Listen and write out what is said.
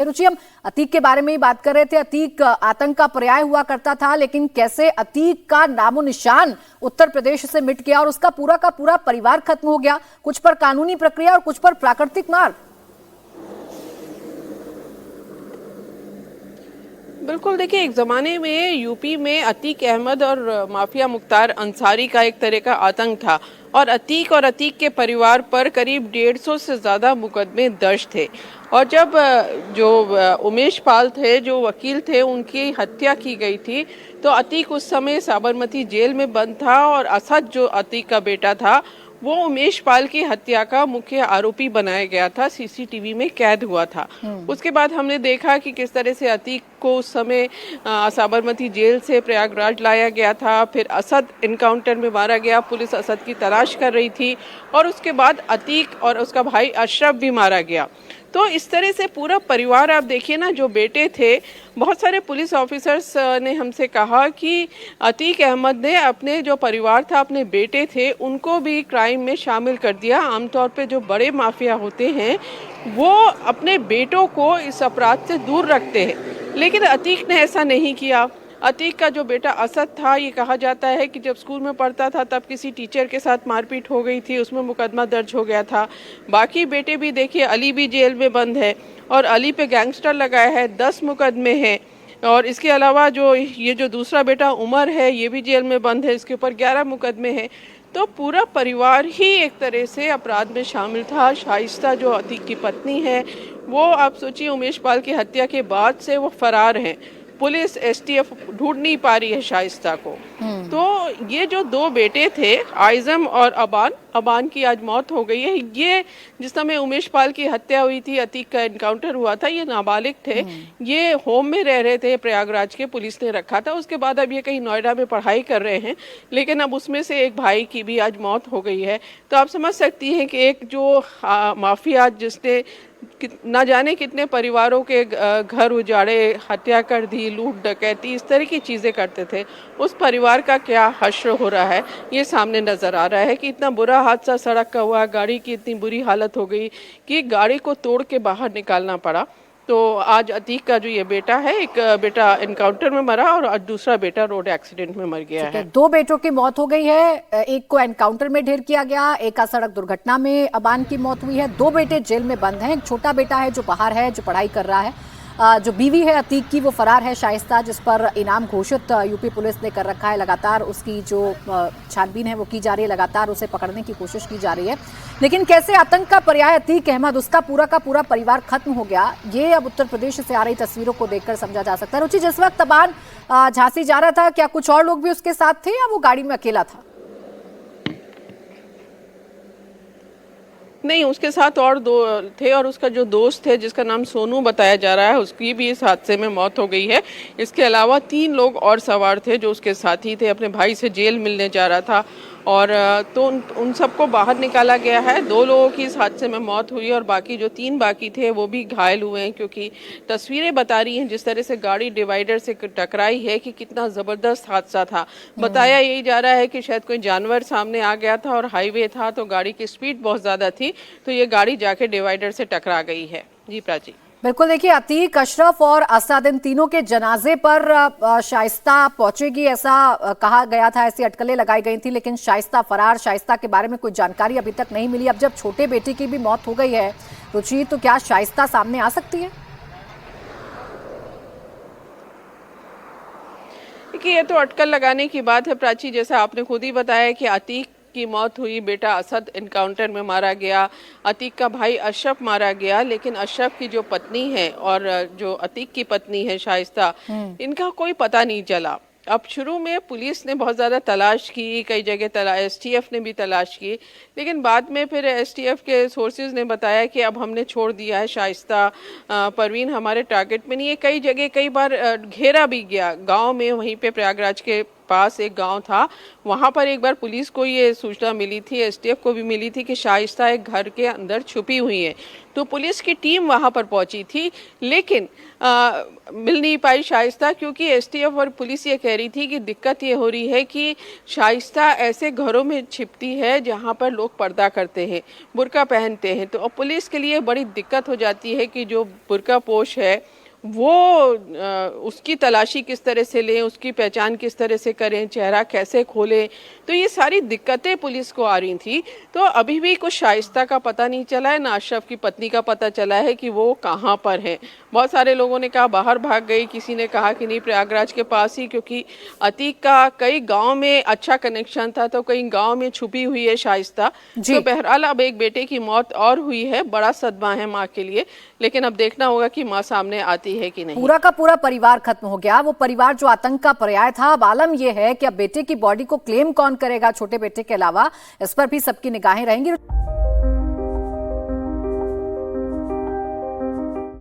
रुचि, हम अतीक के बारे में ही बात कर रहे थे। अतीक आतंक का पर्याय हुआ करता था, लेकिन कैसे अतीक का नामो निशान उत्तर प्रदेश से मिट गया और उसका पूरा का पूरा परिवार खत्म हो गया, कुछ पर कानूनी प्रक्रिया और कुछ पर प्राकृतिक मार। बिल्कुल, देखिए एक ज़माने में यूपी में अतीक अहमद और माफिया मुख्तार अंसारी का एक तरह का आतंक था और अतीक के परिवार पर करीब 150 से ज़्यादा मुकदमे दर्ज थे। और जब जो उमेश पाल थे, जो वकील थे, उनकी हत्या की गई थी, तो अतीक उस समय साबरमती जेल में बंद था और असद जो अतीक का बेटा था वो उमेश पाल की हत्या का मुख्य आरोपी बनाया गया था, सीसीटीवी में कैद हुआ था। उसके बाद हमने देखा कि किस तरह से अतीक को उस समय साबरमती जेल से प्रयागराज लाया गया था, फिर असद इनकाउंटर में मारा गया, पुलिस असद की तलाश कर रही थी और उसके बाद अतीक और उसका भाई अशरफ भी मारा गया। तो इस तरह से पूरा परिवार, आप देखिए ना, जो बेटे थे, बहुत सारे पुलिस ऑफिसर्स ने हमसे कहा कि अतीक अहमद ने अपने जो परिवार था, अपने बेटे थे, उनको भी क्राइम में शामिल कर दिया। आमतौर पे जो बड़े माफिया होते हैं वो अपने बेटों को इस अपराध से दूर रखते हैं, लेकिन अतीक ने ऐसा नहीं किया। अतीक का जो बेटा असद था, ये कहा जाता है कि जब स्कूल में पढ़ता था तब किसी टीचर के साथ मारपीट हो गई थी, उसमें मुकदमा दर्ज हो गया था। बाकी बेटे भी देखिए, अली भी जेल में बंद है और अली पे गैंगस्टर लगाया है, 10 मुकदमे हैं। और इसके अलावा जो दूसरा बेटा उमर है, ये भी जेल में बंद है, इसके ऊपर 11 मुकदमे हैं। तो पूरा परिवार ही एक तरह से अपराध में शामिल था। शाइस्ता जो अतीक की पत्नी है, वो आप सोचिए उमेश पाल की हत्या के बाद से वो फरार हैं। पुलिस एसटीएफ ढूंढ नहीं पा रही है शाइस्ता को। तो ये जो दो बेटे थे, आइजम और अबान की आज मौत हो गई है। ये जिस समय उमेश पाल की हत्या हुई थी, अतीक का एनकाउंटर हुआ था, ये नाबालिग थे, ये होम में रह रहे थे प्रयागराज के, पुलिस ने रखा था। उसके बाद अब ये कहीं नोएडा में पढ़ाई कर रहे हैं, लेकिन अब उसमें से एक भाई की भी आज मौत हो गई है। तो आप समझ सकती हैं कि एक जो माफिया जिसने ना जाने कितने परिवारों के घर उजाड़े, हत्या कर दी, लूट डकैती, इस तरह की चीज़ें करते थे, उस परिवार का क्या हश्र हो रहा है, ये सामने नज़र आ रहा है कि इतना बुरा हादसा सड़क का हुआ, गाड़ी की इतनी बुरी हालत हो गई कि गाड़ी को तोड़ के बाहर निकालना पड़ा। तो आज अतीक का जो ये बेटा है, एक बेटा एनकाउंटर में मरा और आज दूसरा बेटा रोड एक्सीडेंट में मर गया है। दो बेटों की मौत हो गई है, एक को एनकाउंटर में ढेर किया गया, एक का सड़क दुर्घटना में अबान की मौत हुई है। दो बेटे जेल में बंद हैं, एक छोटा बेटा है जो बाहर है, जो पढ़ाई कर रहा है। जो बीवी है अतीक की, वो फरार है, शाइस्ता, जिस पर इनाम घोषित यूपी पुलिस ने कर रखा है। लगातार उसकी जो छानबीन है वो की जा रही है, लगातार उसे पकड़ने की कोशिश की जा रही है। लेकिन कैसे आतंक का पर्याय अतीक अहमद, उसका पूरा का पूरा परिवार खत्म हो गया, ये अब उत्तर प्रदेश से आ रही तस्वीरों को देखकर समझा जा सकता है। रुचि, जिस वक्त अबान झांसी जा रहा था, क्या कुछ और लोग भी उसके साथ थे या वो गाड़ी में अकेला था? नहीं, उसके साथ और दो थे और उसका जो दोस्त है जिसका नाम सोनू बताया जा रहा है, उसकी भी इस हादसे में मौत हो गई है। इसके अलावा 3 लोग और सवार थे जो उसके साथी थे, अपने भाई से जेल मिलने जा रहा था और तो उन सबको बाहर निकाला गया है। 2 लोगों की इस हादसे में मौत हुई और बाकी जो 3 बाकी थे वो भी घायल हुए हैं, क्योंकि तस्वीरें बता रही हैं जिस तरह से गाड़ी डिवाइडर से टकराई है कि कितना ज़बरदस्त हादसा था। बताया यही जा रहा है कि शायद कोई जानवर सामने आ गया था और हाईवे था, तो गाड़ी की स्पीड बहुत ज़्यादा थी, तो ये गाड़ी जाके डिवाइडर से टकरा गई है। जी प्राची। बिल्कुल, देखिए अतीक, अशरफ और असद, इन तीनों के जनाजे पर शाइस्ता पहुंचेगी ऐसा कहा गया था, ऐसी अटकलें लगाई गई थी, लेकिन शाइस्ता फरार। शाइस्ता के बारे में कोई जानकारी अभी तक नहीं मिली। अब जब छोटे बेटे की भी मौत हो गई है रुचि, तो क्या शाइस्ता सामने आ सकती है? देखिए, ये तो अटकल लगाने की बात है प्राची। जैसा आपने खुद ही बताया कि अतीक की मौत हुई, बेटा असद एनकाउंटर में मारा गया, अतीक का भाई अशरफ मारा गया, लेकिन अशरफ की जो पत्नी है और जो अतीक की पत्नी है शाइस्ता, इनका कोई पता नहीं चला। अब शुरू में पुलिस ने बहुत ज़्यादा तलाश की, कई जगह एसटीएफ ने भी तलाश की, लेकिन बाद में फिर एसटीएफ के सोर्सेज ने बताया कि अब हमने छोड़ दिया है, शाइस्ता परवीन हमारे टारगेट में नहीं है। कई जगह कई बार घेरा भी गया गांव में, वहीं पे प्रयागराज के पास एक गांव था, वहां पर एक बार पुलिस को ये सूचना मिली थी, एसटीएफ को भी मिली थी कि शाइस्ता एक घर के अंदर छुपी हुई है। तो पुलिस की टीम वहां पर पहुंची थी, लेकिन मिल नहीं पाई शाइस्ता, क्योंकि एसटीएफ और पुलिस ये कह रही थी कि दिक्कत ये हो रही है कि शाइस्ता ऐसे घरों में छिपती है जहां पर लोग पर्दा करते हैं, बुर्का पहनते हैं। तो अब पुलिस के लिए बड़ी दिक्कत हो जाती है कि जो बुर्का पोश है वो उसकी तलाशी किस तरह से लें, उसकी पहचान किस तरह से करें, चेहरा कैसे खोलें। तो ये सारी दिक्कतें पुलिस को आ रही थी। तो अभी भी कुछ शाइस्ता का पता नहीं चला है, ना अशरफ की पत्नी का पता चला है कि वो कहाँ पर है। बहुत सारे लोगों ने कहा बाहर भाग गई, किसी ने कहा कि नहीं प्रयागराज के पास ही, क्योंकि अतीक का कई गाँव में अच्छा कनेक्शन था, तो कई गाँव में छुपी हुई है शाइस्ता। तो बहरहाल अब एक बेटे की मौत और हुई है, बड़ा सदमा है माँ के लिए, लेकिन अब देखना होगा कि माँ सामने आती है कि नहीं। पूरा का पूरा परिवार खत्म हो गया, वो परिवार जो आतंक का पर्याय था। अब आलम यह है कि अब बेटे की बॉडी को क्लेम कौन करेगा छोटे बेटे के अलावा, इस पर भी सबकी निगाहें रहेंगी।